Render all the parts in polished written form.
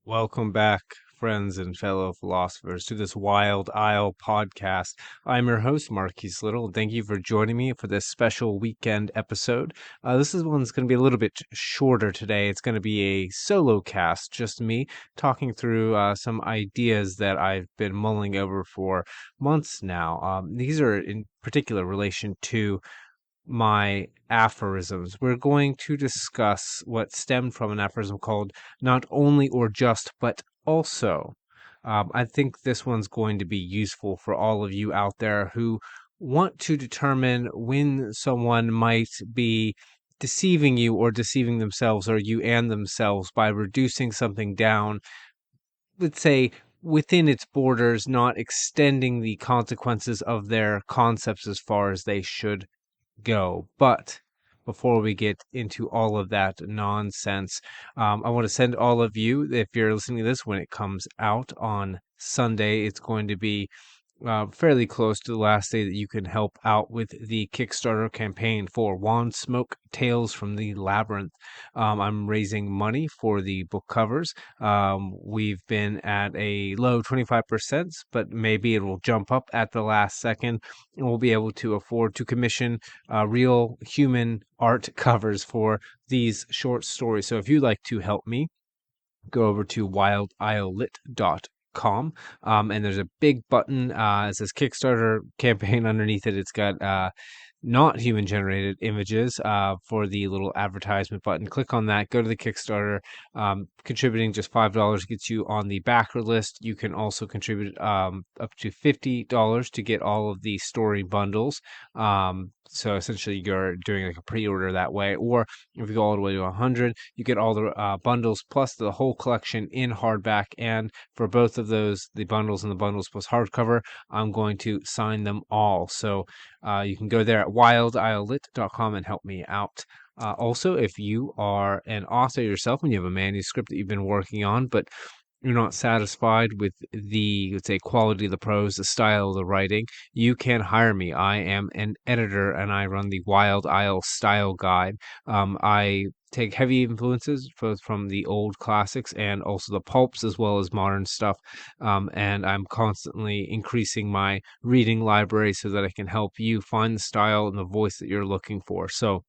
Welcome back, friends and fellow philosophers, to this Wild Isle podcast. I'm your host, Marquise Little, and thank you for joining me for this special weekend episode. This is one's going to be a little bit shorter today. It's going to be a solo cast, just me talking through some ideas that I've been mulling over for months now. These are in particular relation to my aphorisms. We're going to discuss what stemmed from an aphorism called not only or just, but also. I think this one's going to be useful for all of you out there who want to determine when someone might be deceiving you or deceiving themselves or you and themselves by reducing something down, let's say, within its borders, not extending the consequences of their concepts as far as they should go. But before we get into all of that nonsense, I want to send all of you, if you're listening to this when it comes out on Sunday, it's going to be fairly close to the last day that you can help out with the Kickstarter campaign for Wand Smoke Tales from the Labyrinth. I'm raising money for the book covers. We've been at a low 25%, but maybe it will jump up at the last second, and we'll be able to afford to commission real human art covers for these short stories. So if you'd like to help me, go over to wildislelit.com, and there's a big button. It says Kickstarter campaign underneath it. It's got not human generated images for the little advertisement button. Click on that, go to the Kickstarter. Contributing just $5 gets you on the backer list. You can also contribute up to $50 to get all of the story bundles. So essentially you're doing like a pre-order that way, or if you go all the way to 100, you get all the bundles plus the whole collection in hardback. And for both of those, the bundles and the bundles plus hardcover, I'm going to sign them all. So you can go there at wildislelit.com and help me out. Also, if you are an author yourself and you have a manuscript that you've been working on, but you're not satisfied with the, let's say, quality of the prose, the style of the writing, you can hire me. I am an editor and I run the Wild Isle Style Guide. I take heavy influences both from the old classics and also the pulps as well as modern stuff. And I'm constantly increasing my reading library so that I can help you find the style and the voice that you're looking for. So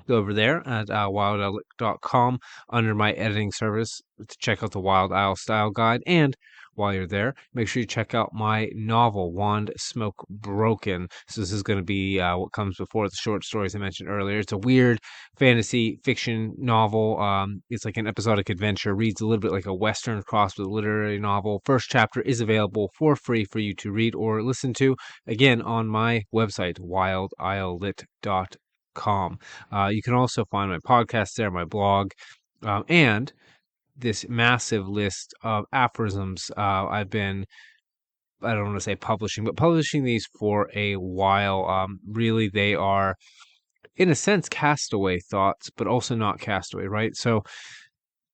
go over there at wildisle.com under my editing service to check out the Wild Isle Style Guide. And while you're there, make sure you check out my novel, Wand Smoke Broken. So this is going to be what comes before the short stories I mentioned earlier. It's a weird fantasy fiction novel. It's like an episodic adventure. Reads a little bit like a Western crossed with a literary novel. First chapter is available for free for you to read or listen to, again, on my website, wildislelit.com. You can also find my podcast there, my blog, and this massive list of aphorisms I've been, I don't want to say publishing, but publishing these for a while. Really, they are, in a sense, castaway thoughts, but also not castaway, right? So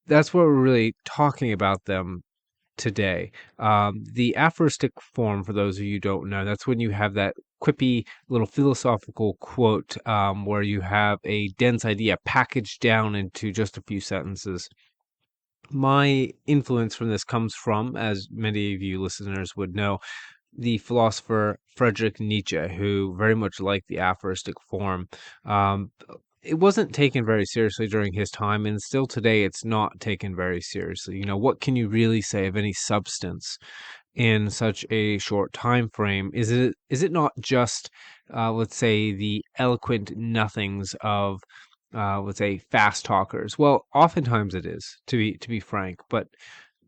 that's what we're really talking about them today. The aphoristic form, for those of you who don't know, that's when you have that quippy little philosophical quote where you have a dense idea packaged down into just a few sentences. My influence from this comes from, as many of you listeners would know, the philosopher Friedrich Nietzsche, who very much liked the aphoristic form. It wasn't taken very seriously during his time, and still today it's not taken very seriously. You know, what can you really say of any substance in such a short time frame? Is it not just, let's say, the eloquent nothings of, let's say, fast talkers? Well, oftentimes it is, to be frank, but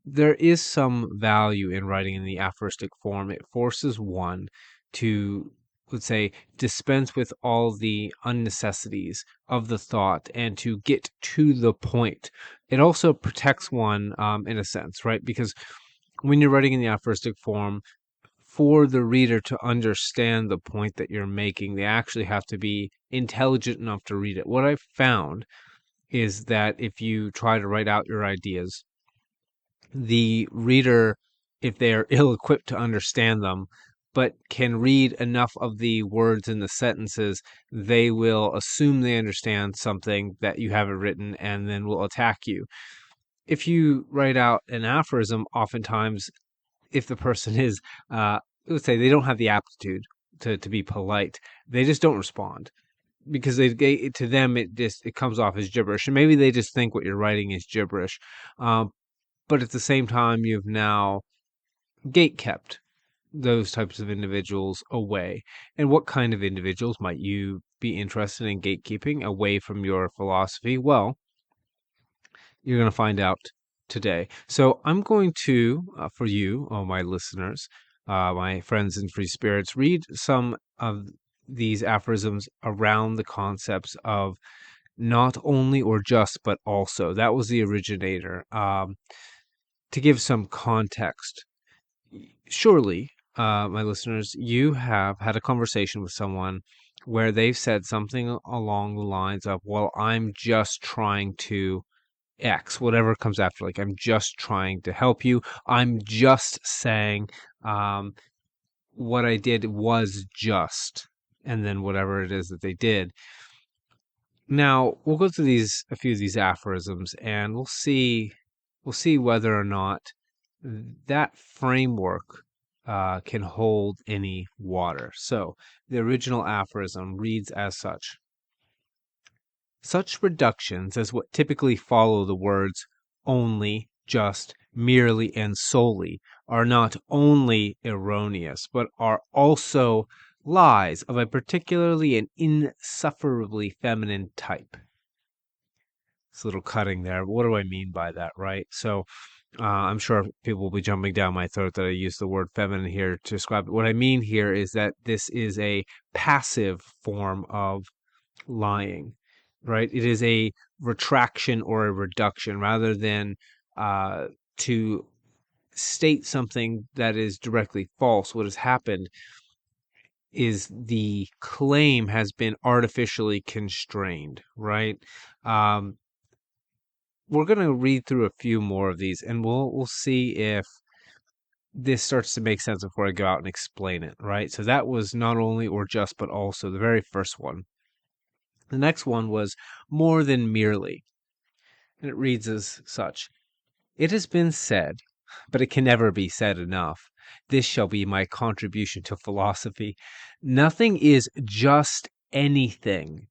there is some value in writing in the aphoristic form. It forces one to, let's say, dispense with all the unnecessities of the thought and to get to the point. It also protects one, in a sense, right? Because when you're writing in the aphoristic form, for the reader to understand the point that you're making, they actually have to be intelligent enough to read it. What I've found is that if you try to write out your ideas, the reader, if they are ill equipped to understand them, but can read enough of the words in the sentences, they will assume they understand something that you haven't written and then will attack you. if you write out an aphorism, oftentimes if the person is, let's say they don't have the aptitude to be polite, they just don't respond because to them it comes off as gibberish, and maybe they just think what you're writing is gibberish. But at the same time, you've now gate kept those types of individuals away. And what kind of individuals might you be interested in gatekeeping away from your philosophy? Well, you're going to find out today. So I'm going to, for you, my listeners, my friends and free spirits, read some of these aphorisms around the concepts of not only or just, but also. That was the originator. To give some context, surely, my listeners, you have had a conversation with someone where they've said something along the lines of, well, I'm just trying to X, whatever comes after, like, I'm just trying to help you. I'm just saying um, what I did was just, and then whatever it is that they did. Now, we'll go through a few of these aphorisms, and we'll see whether or not that framework can hold any water. So, the original aphorism reads as such. Such reductions as what typically follow the words only, just, merely, and solely are not only erroneous, but are also lies of a particularly and insufferably feminine type. It's a little cutting there. What do I mean by that, right? So I'm sure people will be jumping down my throat that I use the word feminine here to describe it. What I mean here is that this is a passive form of lying, right? It is a retraction or a reduction rather than to state something that is directly false. What has happened is the claim has been artificially constrained, right? Um, we're going to read through a few more of these, and we'll see if this starts to make sense before I go out and explain it, right? So that was not only or just, but also the very first one. The next one was more than merely, and it reads as such. It has been said, but it can never be said enough. This shall be my contribution to philosophy. Nothing is just anything.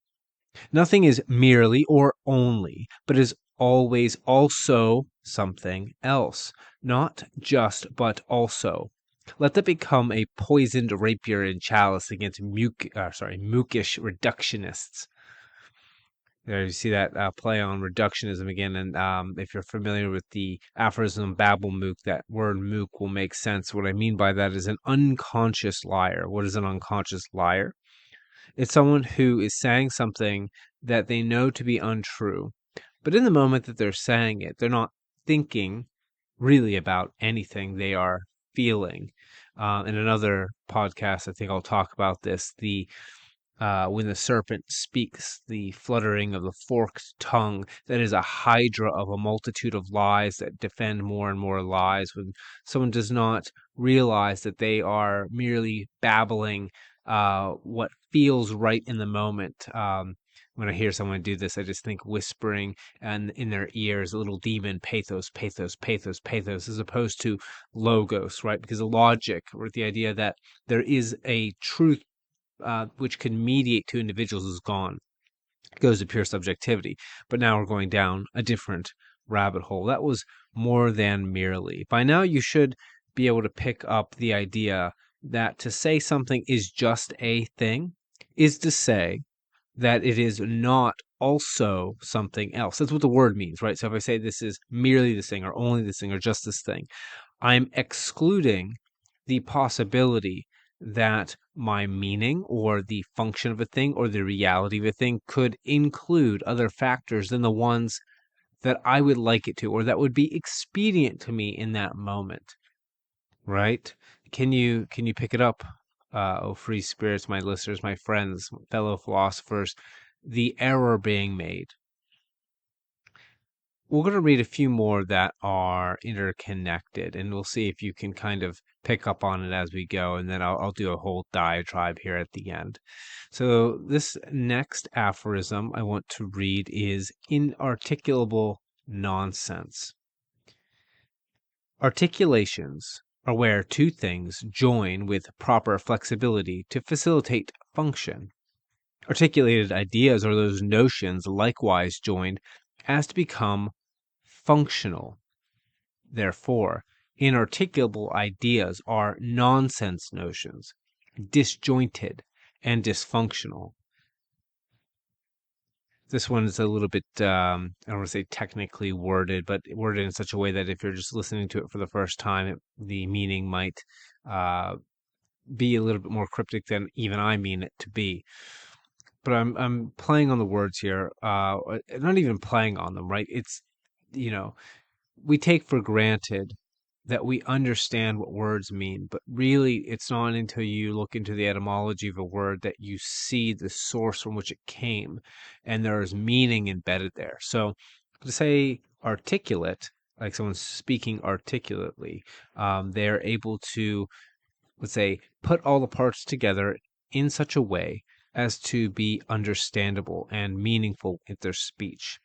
Nothing is merely or only, but is always also something else. Not just, but also. Let that become a poisoned rapier and chalice against mookish reductionists. There you see that play on reductionism again, and if you're familiar with the aphorism Babel mook, that word mook will make sense. What I mean by that is an unconscious liar. What is an unconscious liar? It's someone who is saying something that they know to be untrue, but in the moment that they're saying it, they're not thinking really about anything. They are feeling. In another podcast, I think I'll talk about this. When the serpent speaks, the fluttering of the forked tongue, that is a hydra of a multitude of lies that defend more and more lies. When someone does not realize that they are merely babbling what feels right in the moment. When I hear someone do this, I just think whispering and in their ears, a little demon, pathos, pathos, pathos, pathos, as opposed to logos, right? Because the logic or the idea that there is a truth which can mediate to individuals is gone. It goes to pure subjectivity. But now we're going down a different rabbit hole. That was more than merely. By now, you should be able to pick up the idea that to say something is just a thing is to say that it is not also something else. That's what the word means, right? So if I say this is merely this thing or only this thing or just this thing, I'm excluding the possibility that my meaning or the function of a thing or the reality of a thing could include other factors than the ones that I would like it to or that would be expedient to me in that moment. Right? Can you pick it up, oh free spirits, my listeners, my friends, fellow philosophers, the error being made? We're going to read a few more that are interconnected, and we'll see if you can kind of pick up on it as we go, and then I'll do a whole diatribe here at the end. So this next aphorism I want to read is inarticulable nonsense. Articulations are where two things join with proper flexibility to facilitate function. Articulated ideas are those notions likewise joined as to become functional. Therefore, inarticulable ideas are nonsense notions, disjointed and dysfunctional. This one is a little bit, I don't want to say technically worded, but worded in such a way that if you're just listening to it for the first time, the meaning might be a little bit more cryptic than even I mean it to be. But I'm playing on the words here, not even playing on them, right? It's, we take for granted that we understand what words mean, but really it's not until you look into the etymology of a word that you see the source from which it came, and there is meaning embedded there. So to say articulate, like someone's speaking articulately, they're able to, let's say, put all the parts together in such a way as to be understandable and meaningful in their speech.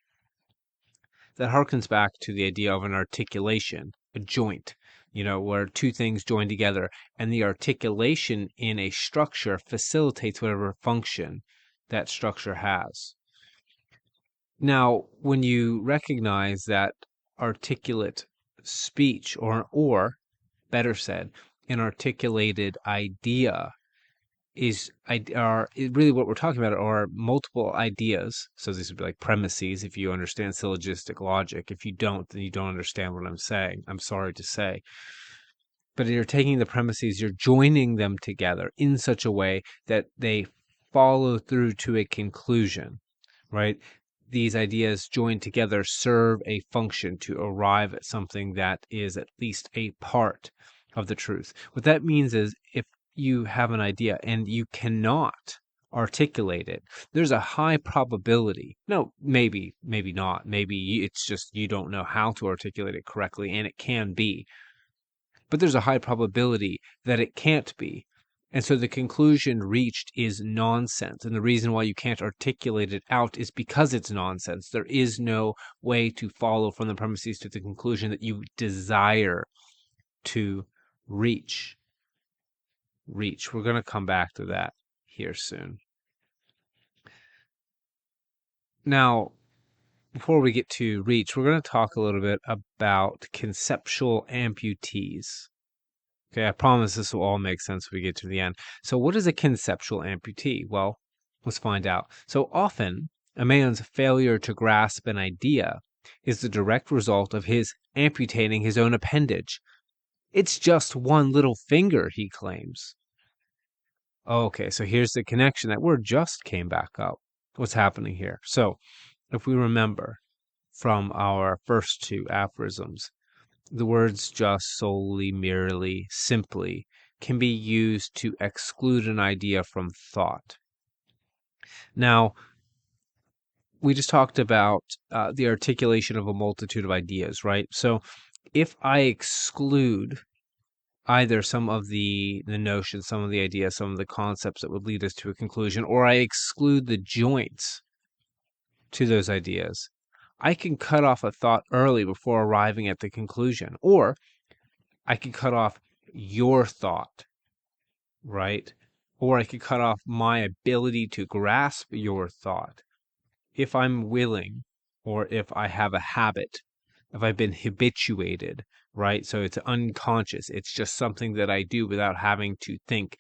That harkens back to the idea of an articulation, a joint, where two things join together, and the articulation in a structure facilitates whatever function that structure has. Now, when you recognize that articulate speech, or better said, an articulated idea really what we're talking about are multiple ideas. So these would be like premises if you understand syllogistic logic. If you don't, then you don't understand what I'm saying. I'm sorry to say. But you're taking the premises, you're joining them together in such a way that they follow through to a conclusion, right? These ideas joined together serve a function to arrive at something that is at least a part of the truth. What that means is if you have an idea and you cannot articulate it, there's a high probability. No, maybe not. Maybe it's just you don't know how to articulate it correctly, and it can be. But there's a high probability that it can't be. And so the conclusion reached is nonsense. And the reason why you can't articulate it out is because it's nonsense. There is no way to follow from the premises to the conclusion that you desire to reach. We're going to come back to that here soon. Now, before we get to reach, we're going to talk a little bit about conceptual amputees. Okay, I promise this will all make sense when we get to the end. So what is a conceptual amputee? Well, let's find out. So often, a man's failure to grasp an idea is the direct result of his amputating his own appendage. It's just one little finger, he claims. Okay, so here's the connection. That word just came back up. What's happening here? So, if we remember from our first two aphorisms, the words just, solely, merely, simply can be used to exclude an idea from thought. Now, we just talked about the articulation of a multitude of ideas, right? So, if I exclude either some of the notions, some of the ideas, some of the concepts that would lead us to a conclusion, or I exclude the joints to those ideas, I can cut off a thought early before arriving at the conclusion, or I could cut off your thought, right? Or I could cut off my ability to grasp your thought if I'm willing, or if I have a habit, if I've been habituated, right? So it's unconscious. It's just something that I do without having to think,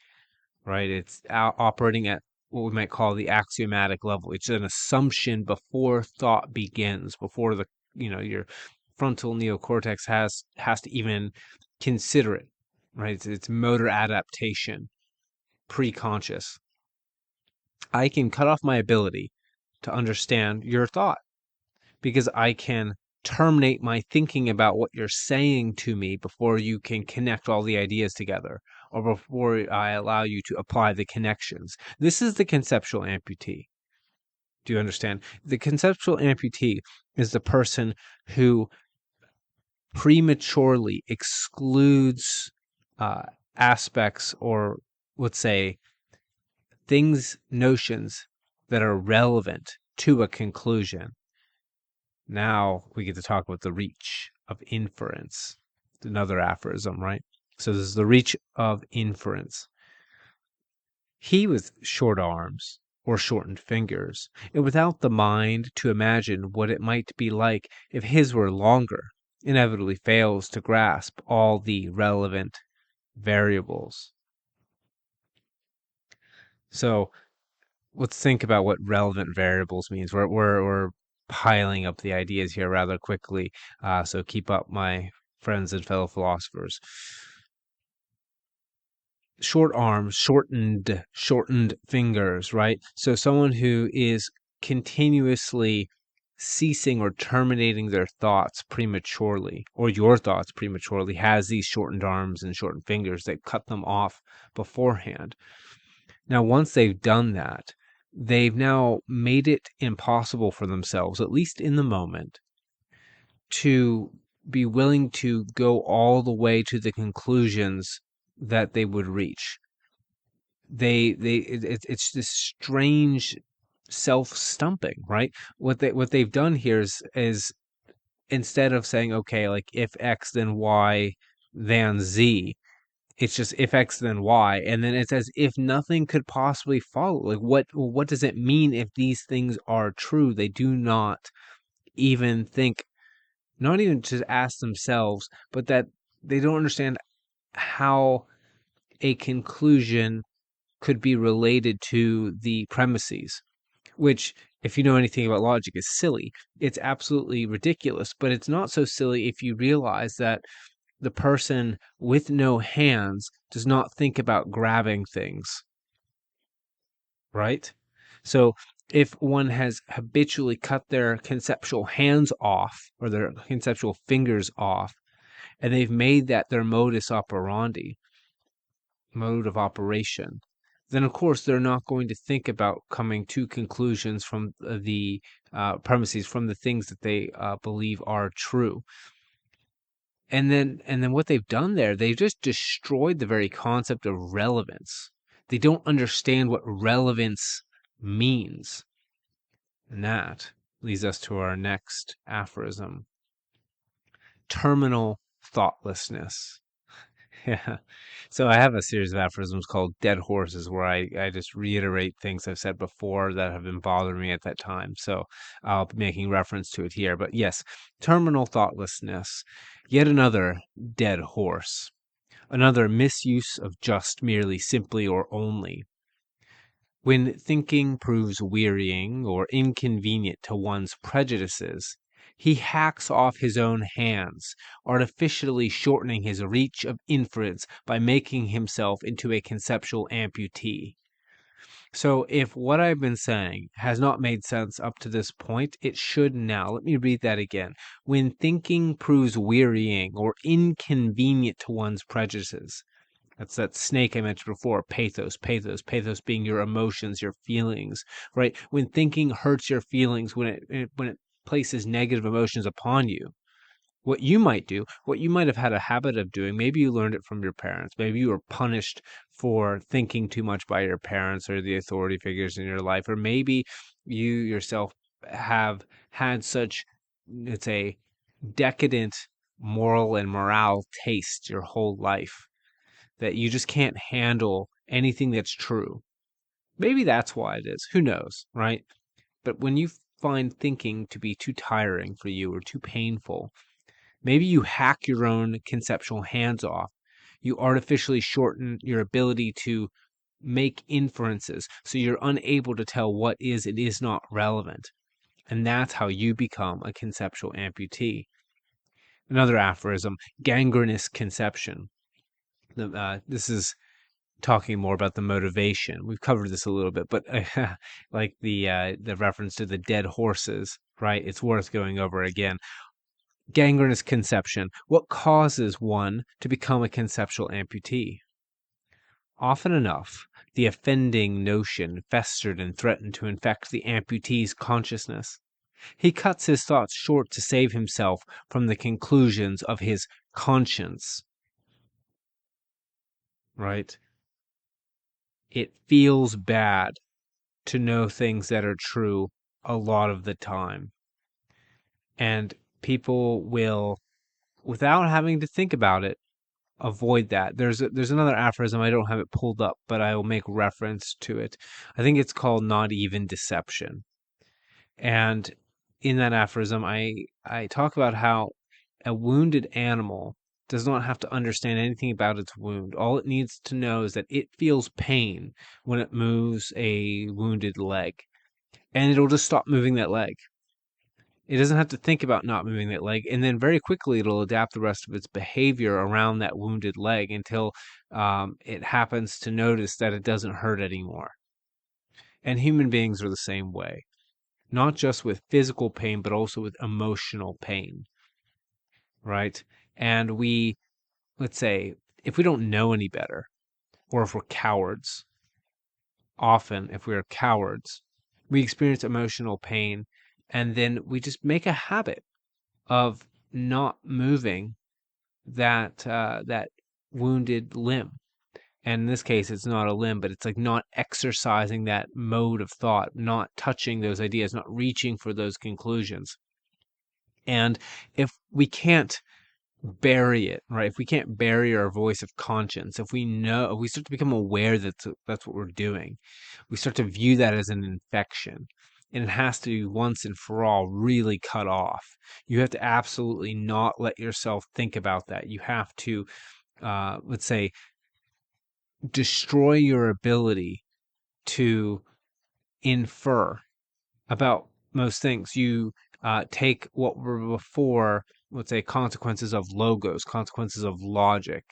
right? It's operating at what we might call the axiomatic level. It's an assumption before thought begins, before the, your frontal neocortex has to even consider it, right? It's motor adaptation, pre-conscious. I can cut off my ability to understand your thought because I can terminate my thinking about what you're saying to me before you can connect all the ideas together, or before I allow you to apply the connections. This is the conceptual amputee. Do you understand? The conceptual amputee is the person who prematurely excludes aspects, or let's say things, notions that are relevant to a conclusion. Now we get to talk about the reach of inference. Another aphorism, right? So this is the reach of inference. He with short arms or shortened fingers, and without the mind to imagine what it might be like if his were longer, inevitably fails to grasp all the relevant variables. So let's think about what relevant variables means. We're piling up the ideas here rather quickly, so keep up, my friends and fellow philosophers. Short arms, shortened fingers, right? So someone who is continuously ceasing or terminating their thoughts prematurely, or your thoughts prematurely, has these shortened arms and shortened fingers that cut them off beforehand. Now, once they've done that, they've now made it impossible for themselves, at least in the moment, to be willing to go all the way to the conclusions that they would reach. It's this strange self-stumping, right? What they've done here is instead of saying, okay, like if X then Y then Z, it's just if X then Y, and then it's as if nothing could possibly follow. Like what does it mean if these things are true? They do not even think, not even to ask themselves, but that they don't understand how a conclusion could be related to the premises, which, if you know anything about logic, is silly. It's absolutely ridiculous, but it's not so silly if you realize that the person with no hands does not think about grabbing things, right? So if one has habitually cut their conceptual hands off or their conceptual fingers off, and they've made that their modus operandi, mode of operation, then of course they're not going to think about coming to conclusions from the premises, from the things that they believe are true. And then what they've done there, they've just destroyed the very concept of relevance. They don't understand what relevance means. And that leads us to our next aphorism: terminal thoughtlessness. Yeah. So I have a series of aphorisms called Dead Horses, where I just reiterate things I've said before that have been bothering me at that time. So I'll be making reference to it here. But yes, terminal thoughtlessness, yet another dead horse, another misuse of just, merely, simply, or only. When thinking proves wearying or inconvenient to one's prejudices, he hacks off his own hands, artificially shortening his reach of inference by making himself into a conceptual amputee. So, if what I've been saying has not made sense up to this point, it should now. Let me read that again. When thinking proves wearying or inconvenient to one's prejudices, that's that snake I mentioned before, pathos being your emotions, your feelings, right? When thinking hurts your feelings, when it places negative emotions upon you, what you might do, what you might have had a habit of doing, maybe you learned it from your parents, maybe you were punished for thinking too much by your parents or the authority figures in your life, or maybe you yourself have had such, it's a decadent moral and morale taste your whole life that you just can't handle anything that's true. Maybe that's why it is. Who knows, right? But when you find thinking to be too tiring for you or too painful, maybe you hack your own conceptual hands off. You artificially shorten your ability to make inferences so you're unable to tell what is and is not relevant. And that's how you become a conceptual amputee. Another aphorism: gangrenous conception. This is talking more about the motivation. We've covered this a little bit, but like the reference to the dead horses, right? It's worth going over again. Gangrenous conception. What causes one to become a conceptual amputee? Often enough, the offending notion festered and threatened to infect the amputee's consciousness. He cuts his thoughts short to save himself from the conclusions of his conscience, right? It feels bad to know things that are true a lot of the time. And people will without having to think about it, avoid that. There's another aphorism. I don't have it pulled up, but I will make reference to it. I think it's called not even deception. And in that aphorism, I talk about how a wounded animal does not have to understand anything about its wound. All it needs to know is that it feels pain when it moves a wounded leg, and it'll just stop moving that leg. It doesn't have to think about not moving that leg, and then very quickly it'll adapt the rest of its behavior around that wounded leg until it happens to notice that it doesn't hurt anymore. And human beings are the same way, not just with physical pain, but also with emotional pain, right? And let's say, if we don't know any better, or if we're cowards, often if we are cowards, we experience emotional pain, and then we just make a habit of not moving that wounded limb. And in this case, it's not a limb, but it's like not exercising that mode of thought, not touching those ideas, not reaching for those conclusions. And if we can't bury it, right? If we can't bury our voice of conscience, if we start to become aware that that's what we're doing, we start to view that as an infection. And it has to be once and for all really cut off. You have to absolutely not let yourself think about that. You have to, let's say, destroy your ability to infer about most things. You take what were before, let's say, consequences of logos, consequences of logic,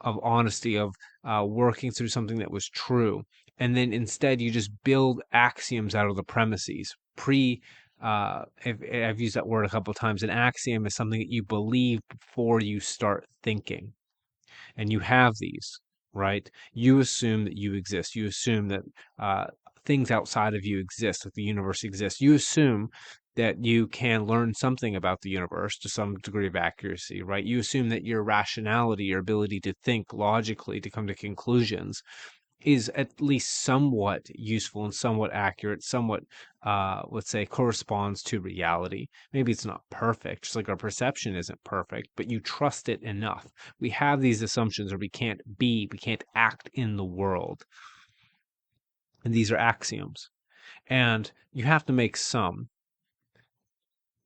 of honesty, of working through something that was true. And then instead, you just build axioms out of the premises. I've used that word a couple of times. An axiom is something that you believe before you start thinking. And you have these, right? You assume that you exist. You assume that things outside of you exist, that the universe exists. You assume that you can learn something about the universe to some degree of accuracy, right? You assume that your rationality, your ability to think logically, to come to conclusions, is at least somewhat useful and somewhat accurate, somewhat, let's say, corresponds to reality. Maybe it's not perfect, just like our perception isn't perfect, but you trust it enough. We have these assumptions, or we can't act in the world. And these are axioms. And you have to make some,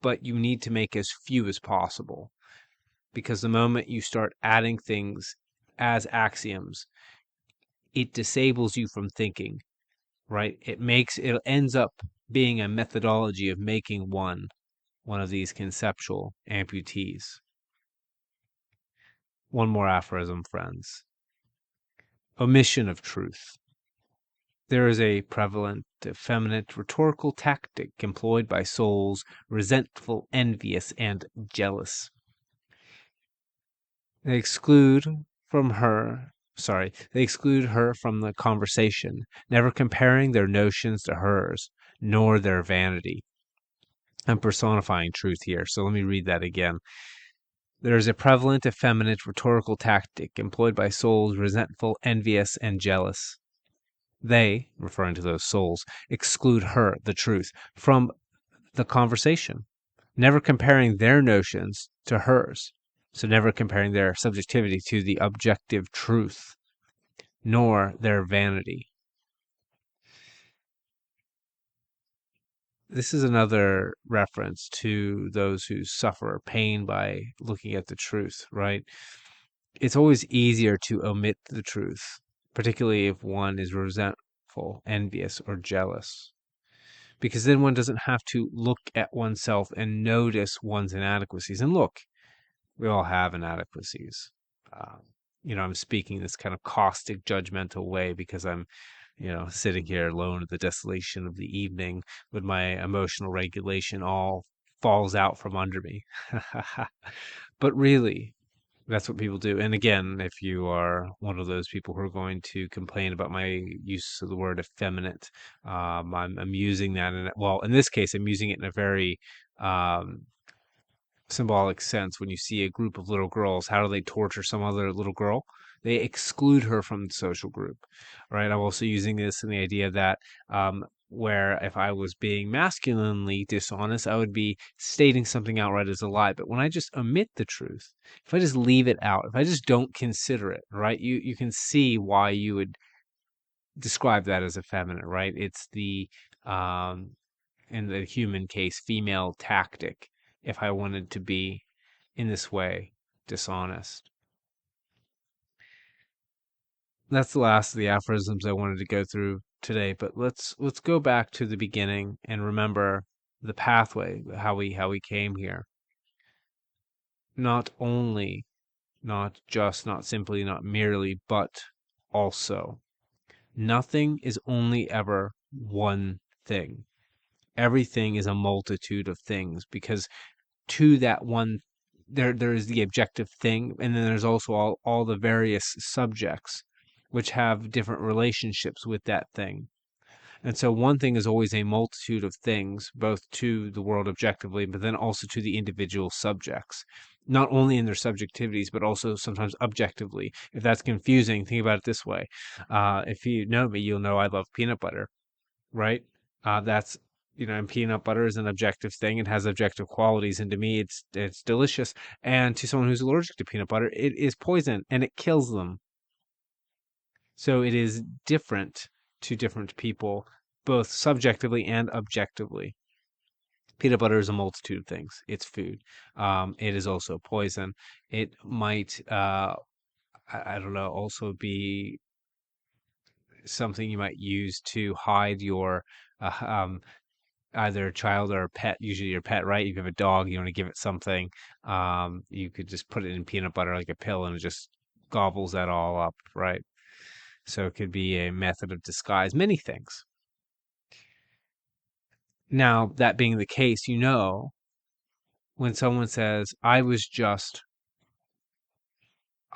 but you need to make as few as possible. Because the moment you start adding things as axioms, it disables you from thinking, right? It ends up being a methodology of making one of these conceptual amputees. One more aphorism, friends. Omission of truth. There is a prevalent, effeminate rhetorical tactic employed by souls resentful, envious, and jealous. They exclude her from the conversation, never comparing their notions to hers, nor their vanity. I'm personifying truth here, so let me read that again. There is a prevalent, effeminate rhetorical tactic employed by souls resentful, envious, and jealous. They, referring to those souls, exclude her, the truth, from the conversation, never comparing their notions to hers. So never comparing their subjectivity to the objective truth, nor their vanity. This is another reference to those who suffer pain by looking at the truth, right? It's always easier to omit the truth, particularly if one is resentful, envious, or jealous, because then one doesn't have to look at oneself and notice one's inadequacies. And look, we all have inadequacies. I'm speaking this kind of caustic, judgmental way because I'm, sitting here alone at the desolation of the evening when my emotional regulation all falls out from under me. But really, that's what people do. And again, if you are one of those people who are going to complain about my use of the word effeminate, I'm using that in this case, I'm using it in a very symbolic sense. When you see a group of little girls, how do they torture some other little girl? They exclude her from the social group, right? I'm also using this in the idea that where if I was being masculinely dishonest, I would be stating something outright as a lie. But when I just omit the truth, if I just leave it out, if I just don't consider it, right, you can see why you would describe that as effeminate, right? It's the in the human case, female tactic, if I wanted to be in this way dishonest. That's the last of the aphorisms I wanted to go through today, but let's go back to the beginning and remember the pathway, how we came here. Not only, not just, not simply, not merely, but also. Nothing is only ever one thing. Everything is a multitude of things, because to that one, there is the objective thing, and then there's also all the various subjects which have different relationships with that thing. And so one thing is always a multitude of things, both to the world objectively, but then also to the individual subjects, not only in their subjectivities, but also sometimes objectively. If that's confusing, think about it this way. If you know me, you'll know I love peanut butter, right? That's, and peanut butter is an objective thing. It has objective qualities, and to me, it's delicious. And to someone who's allergic to peanut butter, it is poison and it kills them. So it is different to different people, both subjectively and objectively. Peanut butter is a multitude of things. It's food. It is also poison. It might, I don't know, also be something you might use to hide your either child or pet, usually your pet, right? If you have a dog, you want to give it something. You could just put it in peanut butter like a pill and it just gobbles that all up, right? So it could be a method of disguise, many things. Now, that being the case, when someone says, I was just,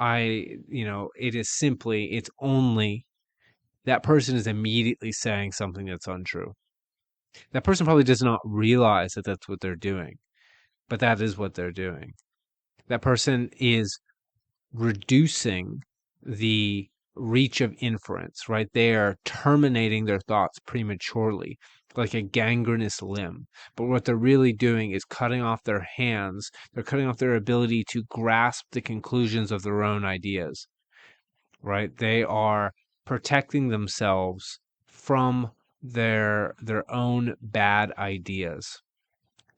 it is simply, it's only, that person is immediately saying something that's untrue. That person probably does not realize that that's what they're doing, but that is what they're doing. That person is reducing the reach of inference, right? They are terminating their thoughts prematurely, like a gangrenous limb. But what they're really doing is cutting off their hands. They're cutting off their ability to grasp the conclusions of their own ideas, right? They are protecting themselves from their own bad ideas.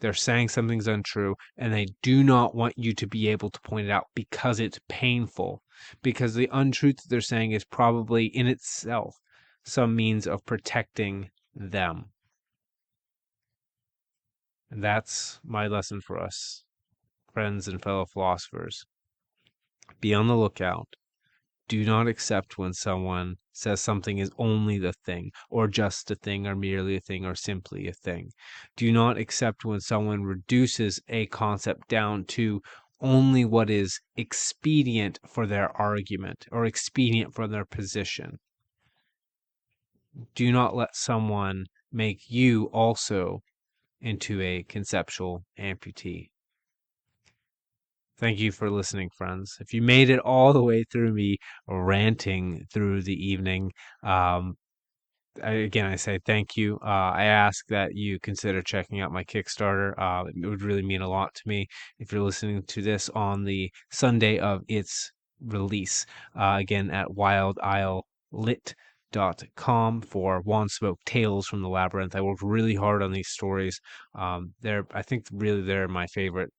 They're saying something's untrue, and they do not want you to be able to point it out because it's painful, because the untruth that they're saying is probably in itself some means of protecting them. And that's my lesson for us, friends and fellow philosophers. Be on the lookout. Do not accept when someone says something is only the thing, or just a thing, or merely a thing, or simply a thing. Do not accept when someone reduces a concept down to only what is expedient for their argument or expedient for their position. Do not let someone make you also into a conceptual amputee. Thank you for listening, friends. If you made it all the way through me ranting through the evening, I say thank you. I ask that you consider checking out my Kickstarter. It would really mean a lot to me if you're listening to this on the Sunday of its release. Again, at wildilelit.com for Wand Smoke Tales from the Labyrinth. I worked really hard on these stories. I think really they're my favorite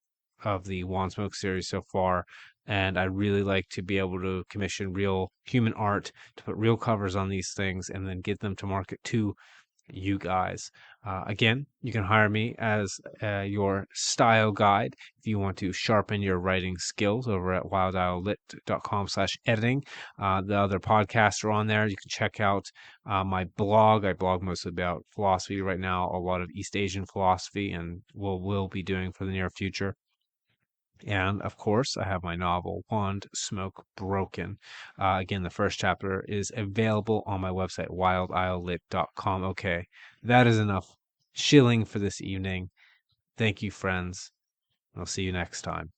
of the Wand Smoke series so far. And I really like to be able to commission real human art, to put real covers on these things, and then get them to market to you guys. Again, you can hire me as your style guide if you want to sharpen your writing skills over at wildilelit.com/editing. The other podcasts are on there. You can check out my blog. I blog mostly about philosophy right now, a lot of East Asian philosophy, and will be doing for the near future. And of course, I have my novel, Wand Smoke Broken. Again, the first chapter is available on my website, wildilelit.com. Okay, that is enough shilling for this evening. Thank you, friends. I'll see you next time.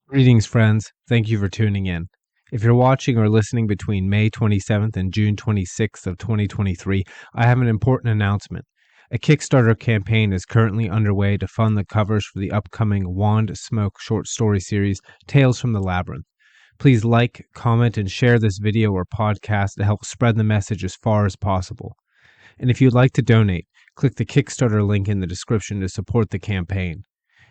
Greetings, friends. Thank you for tuning in. If you're watching or listening between May 27th and June 26th of 2023, I have an important announcement. A Kickstarter campaign is currently underway to fund the covers for the upcoming Wand Smoke short story series, Tales from the Labyrinth. Please like, comment, and share this video or podcast to help spread the message as far as possible. And if you'd like to donate, click the Kickstarter link in the description to support the campaign.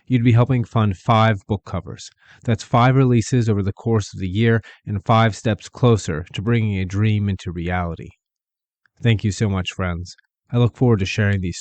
You'd be helping fund 5 book covers. That's 5 releases over the course of the year and 5 steps closer to bringing a dream into reality. Thank you so much, friends. I look forward to sharing these